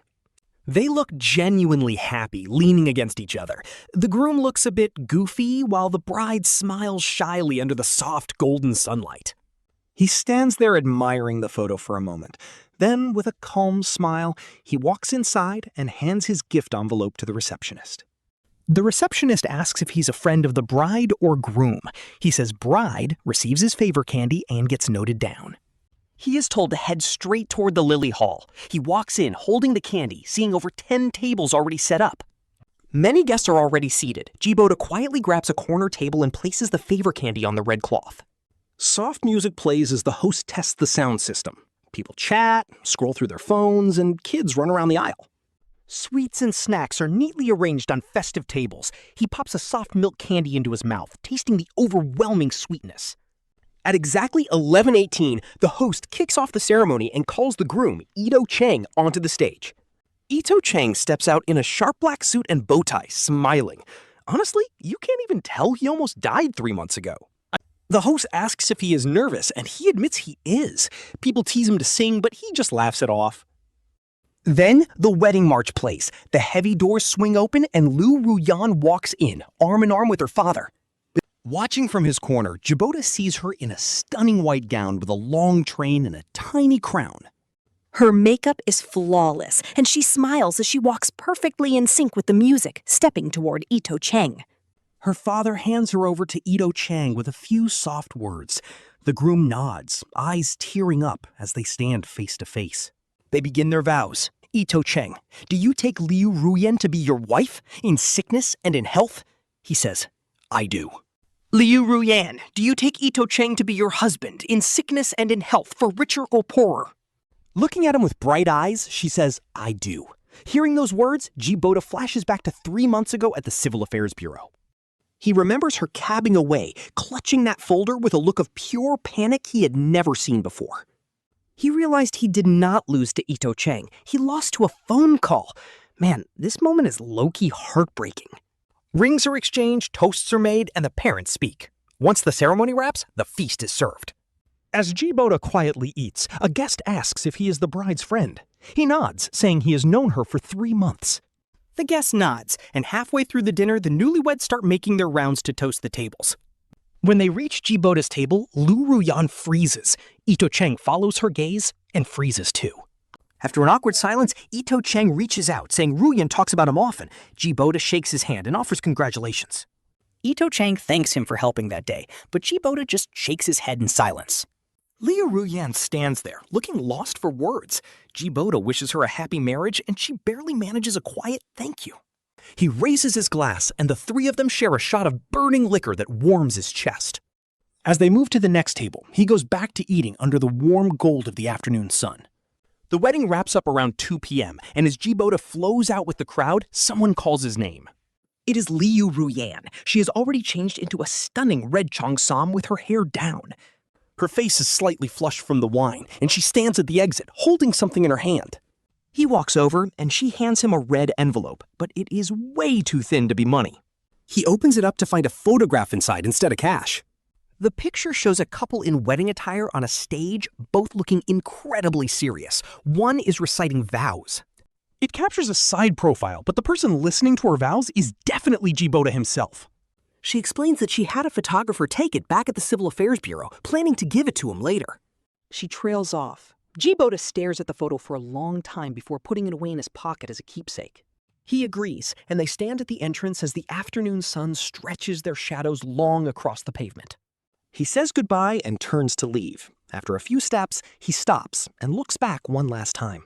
They look genuinely happy, leaning against each other. The groom looks a bit goofy, while the bride smiles shyly under the soft golden sunlight. He stands there admiring the photo for a moment. Then, with a calm smile, he walks inside and hands his gift envelope to the receptionist. The receptionist asks if he's a friend of the bride or groom. He says bride, receives his favor candy, and gets noted down. He is told to head straight toward the Lily Hall. He walks in, holding the candy, seeing over 10 tables already set up. Many guests are already seated. Ji Boda quietly grabs a corner table and places the favor candy on the red cloth. Soft music plays as the host tests the sound system. People chat, scroll through their phones, and kids run around the aisle. Sweets and snacks are neatly arranged on festive tables. He pops a soft milk candy into his mouth, tasting the overwhelming sweetness. At exactly 11:18, the host kicks off the ceremony and calls the groom, Yi Teng Cheng, onto the stage. Ito Cheng steps out in a sharp black suit and bow tie, smiling. Honestly, you can't even tell he almost died 3 months ago. The host asks if he is nervous, and he admits he is. People tease him to sing, but he just laughs it off. Then, the wedding march plays. The heavy doors swing open, and Liu Ruyan walks in, arm in arm with her father. Watching from his corner, Ji Boda sees her in a stunning white gown with a long train and a tiny crown. Her makeup is flawless, and she smiles as she walks perfectly in sync with the music, stepping toward Ito Cheng. Her father hands her over to Ito Cheng with a few soft words. The groom nods, eyes tearing up as they stand face to face. They begin their vows. Ito Cheng, do you take Liu Ruyan to be your wife, in sickness and in health? He says, I do. Liu Ruyan, do you take Ito Cheng to be your husband, in sickness and in health, for richer or poorer? Looking at him with bright eyes, she says, I do. Hearing those words, Ji Boda flashes back to 3 months ago at the Civil Affairs Bureau. He remembers her cabbing away, clutching that folder with a look of pure panic he had never seen before. He realized he did not lose to Ito Cheng. He lost to a phone call. Man, this moment is low-key heartbreaking. Rings are exchanged, toasts are made, and the parents speak. Once the ceremony wraps, the feast is served. As Ji Boda quietly eats, a guest asks if he is the bride's friend. He nods, saying he has known her for 3 months. The guest nods, and halfway through the dinner, the newlyweds start making their rounds to toast the tables. When they reach Ji Boda's table, Liu Ruyan freezes. Ito Cheng follows her gaze and freezes too. After an awkward silence, Ito Cheng reaches out, saying Ruyan talks about him often. Ji Boda shakes his hand and offers congratulations. Ito Cheng thanks him for helping that day, but Ji Boda just shakes his head in silence. Liu Ruyan stands there, looking lost for words. Ji Boda wishes her a happy marriage, and she barely manages a quiet thank you. He raises his glass, and the three of them share a shot of burning liquor that warms his chest. As they move to the next table, he goes back to eating under the warm gold of the afternoon sun. The wedding wraps up around 2 p.m., and as Ji Boda flows out with the crowd, someone calls his name. It is Liu Ruyan. She has already changed into a stunning red cheongsam with her hair down. Her face is slightly flushed from the wine, and she stands at the exit, holding something in her hand. He walks over, and she hands him a red envelope, but it is way too thin to be money. He opens it up to find a photograph inside instead of cash. The picture shows a couple in wedding attire on a stage, both looking incredibly serious. One is reciting vows. It captures a side profile, but the person listening to her vows is definitely Ji Boda himself. She explains that she had a photographer take it back at the Civil Affairs Bureau, planning to give it to him later. She trails off. Ji Boda stares at the photo for a long time before putting it away in his pocket as a keepsake. He agrees, and they stand at the entrance as the afternoon sun stretches their shadows long across the pavement. He says goodbye and turns to leave. After a few steps, he stops and looks back one last time.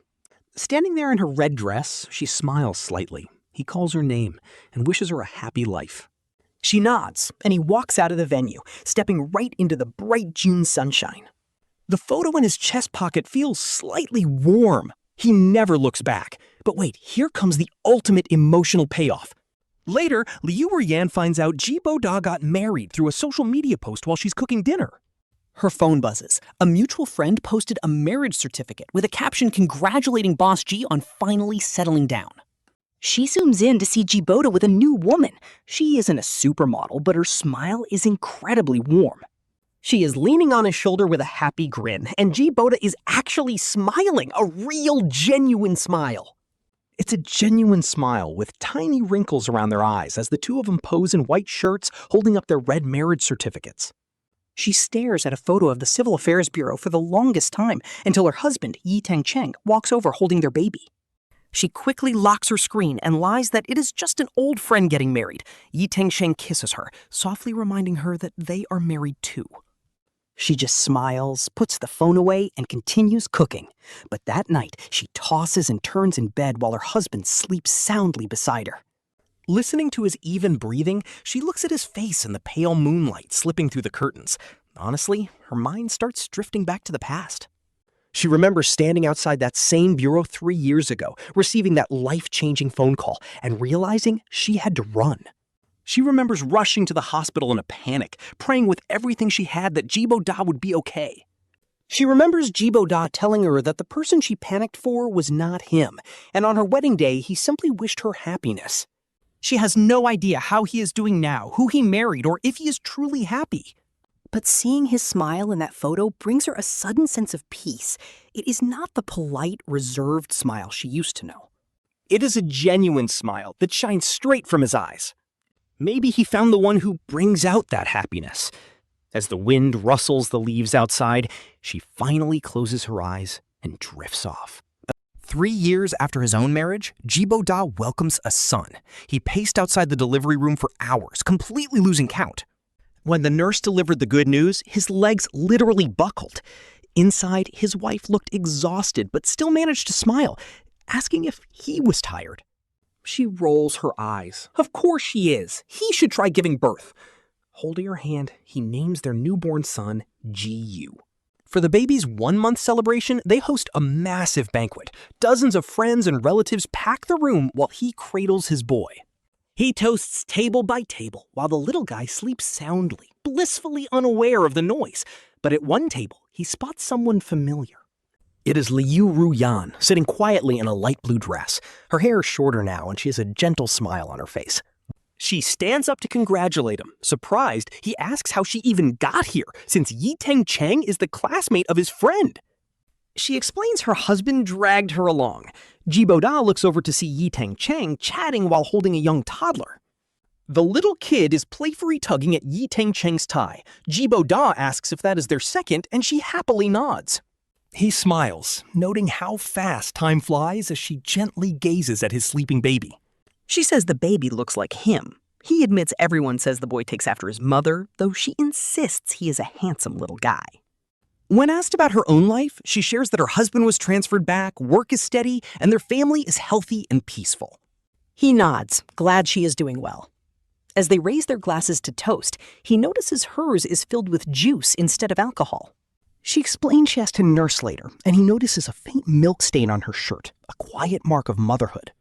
Standing there in her red dress, she smiles slightly. He calls her name and wishes her a happy life. She nods, and he walks out of the venue, stepping right into the bright June sunshine. The photo in his chest pocket feels slightly warm. He never looks back. But wait, here comes the ultimate emotional payoff. Later, Liu Ruyan finds out Ji Boda got married through a social media post while she's cooking dinner. Her phone buzzes. A mutual friend posted a marriage certificate with a caption congratulating Boss Ji on finally settling down. She zooms in to see Ji Boda with a new woman. She isn't a supermodel, but her smile is incredibly warm. She is leaning on his shoulder with a happy grin, and Ji Boda is actually smiling, a real, genuine smile. It's a genuine smile with tiny wrinkles around their eyes as the two of them pose in white shirts holding up their red marriage certificates. She stares at a photo of the Civil Affairs Bureau for the longest time until her husband, Yi Teng Cheng, walks over holding their baby. She quickly locks her screen and lies that it is just an old friend getting married. Yi Teng Cheng kisses her, softly reminding her that they are married too. She just smiles, puts the phone away, and continues cooking. But that night, she tosses and turns in bed while her husband sleeps soundly beside her. Listening to his even breathing, she looks at his face in the pale moonlight slipping through the curtains. Honestly, her mind starts drifting back to the past. She remembers standing outside that same bureau 3 years ago, receiving that life-changing phone call, and realizing she had to run. She remembers rushing to the hospital in a panic, praying with everything she had that Ji Boda would be okay. She remembers Ji Boda telling her that the person she panicked for was not him, and on her wedding day, he simply wished her happiness. She has no idea how he is doing now, who he married, or if he is truly happy. But seeing his smile in that photo brings her a sudden sense of peace. It is not the polite, reserved smile she used to know. It is a genuine smile that shines straight from his eyes. Maybe he found the one who brings out that happiness. As the wind rustles the leaves outside, she finally closes her eyes and drifts off. 3 years after his own marriage, Ji Boda welcomes a son. He paced outside the delivery room for hours, completely losing count. When the nurse delivered the good news, his legs literally buckled. Inside, his wife looked exhausted but still managed to smile, asking if he was tired. She rolls her eyes. Of course she is. He should try giving birth. Holding her hand, he names their newborn son Ji-yu. For the baby's 1-month celebration, they host a massive banquet. Dozens of friends and relatives pack the room while he cradles his boy. He toasts table by table while the little guy sleeps soundly, blissfully unaware of the noise. But at one table, he spots someone familiar. It is Liu Ruyan, sitting quietly in a light blue dress. Her hair is shorter now, and she has a gentle smile on her face. She stands up to congratulate him. Surprised, he asks how she even got here, since Yi Teng Cheng is the classmate of his friend. She explains her husband dragged her along. Ji Boda looks over to see Yi Teng Cheng chatting while holding a young toddler. The little kid is playfully tugging at Yi Teng Cheng's tie. Ji Boda asks if that is their second, and she happily nods. He smiles, noting how fast time flies as she gently gazes at his sleeping baby. She says the baby looks like him. He admits everyone says the boy takes after his mother, though she insists he is a handsome little guy. When asked about her own life, she shares that her husband was transferred back, work is steady, and their family is healthy and peaceful. He nods, glad she is doing well. As they raise their glasses to toast, he notices hers is filled with juice instead of alcohol. She explains she has to nurse later, and he notices a faint milk stain on her shirt, a quiet mark of motherhood.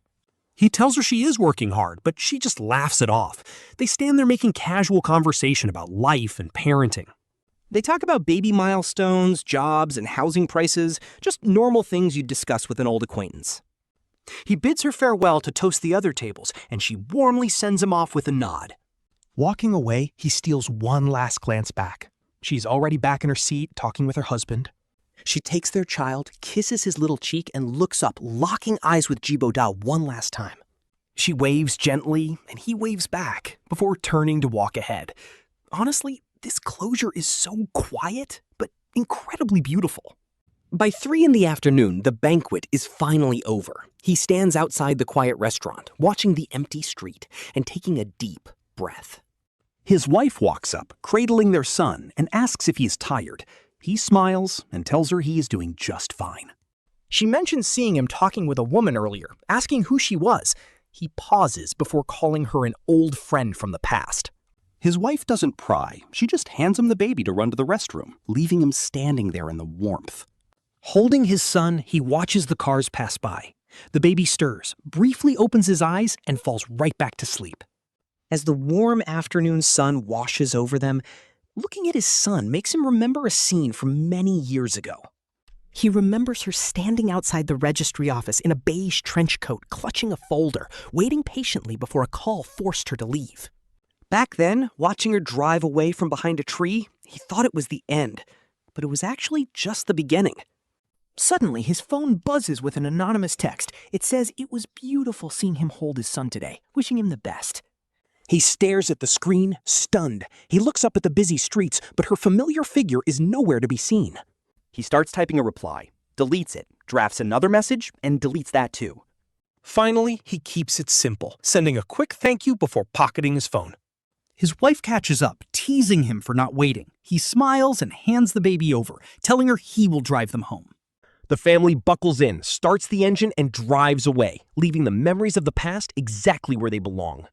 He tells her she is working hard, but she just laughs it off. They stand there making casual conversation about life and parenting. They talk about baby milestones, jobs, and housing prices, just normal things you'd discuss with an old acquaintance. He bids her farewell to toast the other tables, and she warmly sends him off with a nod. Walking away, he steals one last glance back. She's already back in her seat, talking with her husband. She takes their child, kisses his little cheek, and looks up, locking eyes with Ji Boda one last time. She waves gently, and he waves back, before turning to walk ahead. Honestly, this closure is so quiet, but incredibly beautiful. By 3 in the afternoon, the banquet is finally over. He stands outside the quiet restaurant, watching the empty street, and taking a deep breath. His wife walks up, cradling their son, and asks if he is tired. He smiles and tells her he is doing just fine. She mentions seeing him talking with a woman earlier, asking who she was. He pauses before calling her an old friend from the past. His wife doesn't pry. She just hands him the baby to run to the restroom, leaving him standing there in the warmth. Holding his son, he watches the cars pass by. The baby stirs, briefly opens his eyes, and falls right back to sleep. As the warm afternoon sun washes over them, looking at his son makes him remember a scene from many years ago. He remembers her standing outside the registry office in a beige trench coat, clutching a folder, waiting patiently before a call forced her to leave. Back then, watching her drive away from behind a tree, he thought it was the end, but it was actually just the beginning. Suddenly, his phone buzzes with an anonymous text. It says it was beautiful seeing him hold his son today, wishing him the best. He stares at the screen, stunned. He looks up at the busy streets, but her familiar figure is nowhere to be seen. He starts typing a reply, deletes it, drafts another message, and deletes that too. Finally, he keeps it simple, sending a quick thank you before pocketing his phone. His wife catches up, teasing him for not waiting. He smiles and hands the baby over, telling her he will drive them home. The family buckles in, starts the engine, and drives away, leaving the memories of the past exactly where they belong.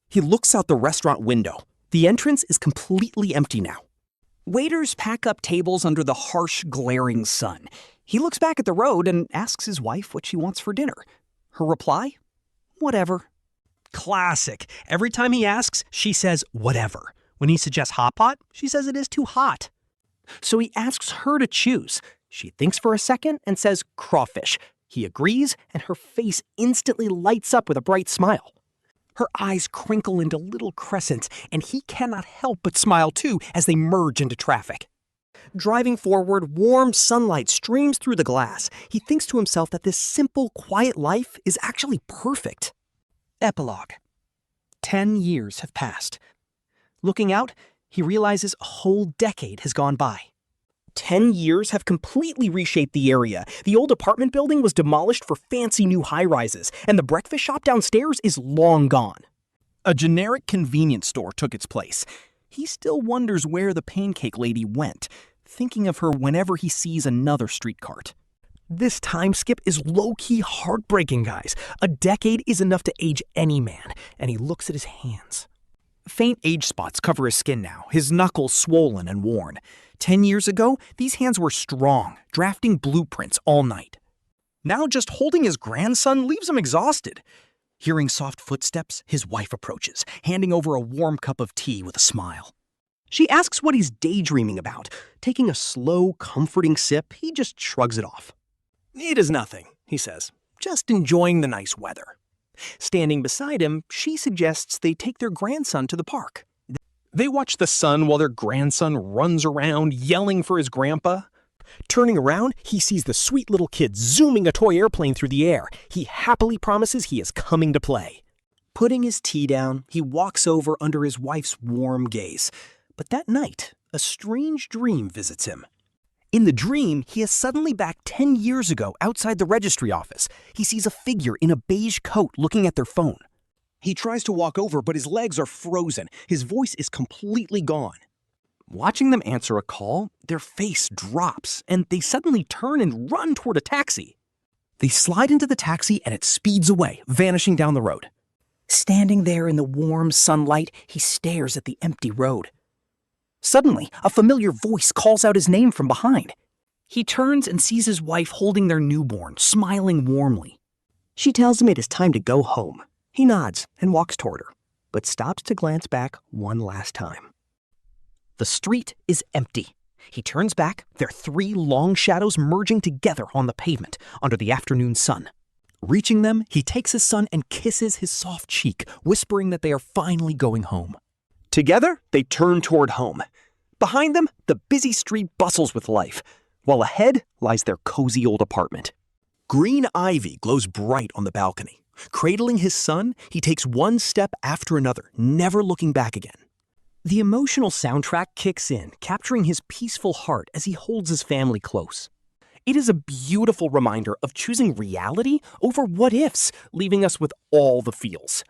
He looks out the restaurant window. The entrance is completely empty now. Waiters pack up tables under the harsh, glaring sun. He looks back at the road and asks his wife what she wants for dinner. Her reply? Whatever. Classic. Every time he asks, she says whatever. When he suggests hot pot, she says it is too hot. So he asks her to choose. She thinks for a second and says crawfish. He agrees, and her face instantly lights up with a bright smile. Her eyes crinkle into little crescents, and he cannot help but smile too as they merge into traffic. Driving forward, warm sunlight streams through the glass. He thinks to himself that this simple, quiet life is actually perfect. Epilogue. 10 years have passed. Looking out, he realizes a whole decade has gone by. 10 years have completely reshaped the area. The old apartment building was demolished for fancy new high-rises, and the breakfast shop downstairs is long gone. A generic convenience store took its place. He still wonders where the pancake lady went, thinking of her whenever he sees another street cart. This time skip is low-key heartbreaking, guys. A decade is enough to age any man, and he looks at his hands. Faint age spots cover his skin now, his knuckles swollen and worn. 10 years ago, these hands were strong, drafting blueprints all night. Now just holding his grandson leaves him exhausted. Hearing soft footsteps, his wife approaches, handing over a warm cup of tea with a smile. She asks what he's daydreaming about. Taking a slow, comforting sip, he just shrugs it off. "It is nothing," he says, "just enjoying the nice weather." Standing beside him, she suggests they take their grandson to the park. They watch the sun while their grandson runs around yelling for his grandpa. Turning around, he sees the sweet little kid zooming a toy airplane through the air. He happily promises he is coming to play. Putting his tea down, he walks over under his wife's warm gaze. But that night, a strange dream visits him. In the dream, he is suddenly back 10 years ago outside the registry office. He sees a figure in a beige coat looking at their phone. He tries to walk over, but his legs are frozen. His voice is completely gone. Watching them answer a call, their face drops, and they suddenly turn and run toward a taxi. They slide into the taxi, and it speeds away, vanishing down the road. Standing there in the warm sunlight, he stares at the empty road. Suddenly, a familiar voice calls out his name from behind. He turns and sees his wife holding their newborn, smiling warmly. She tells him it is time to go home. He nods and walks toward her, but stops to glance back one last time. The street is empty. He turns back, their three long shadows merging together on the pavement under the afternoon sun. Reaching them, he takes his son and kisses his soft cheek, whispering that they are finally going home. Together, they turn toward home. Behind them, the busy street bustles with life, while ahead lies their cozy old apartment. Green ivy glows bright on the balcony. Cradling his son, he takes one step after another, never looking back again. The emotional soundtrack kicks in, capturing his peaceful heart as he holds his family close. It is a beautiful reminder of choosing reality over what-ifs, leaving us with all the feels.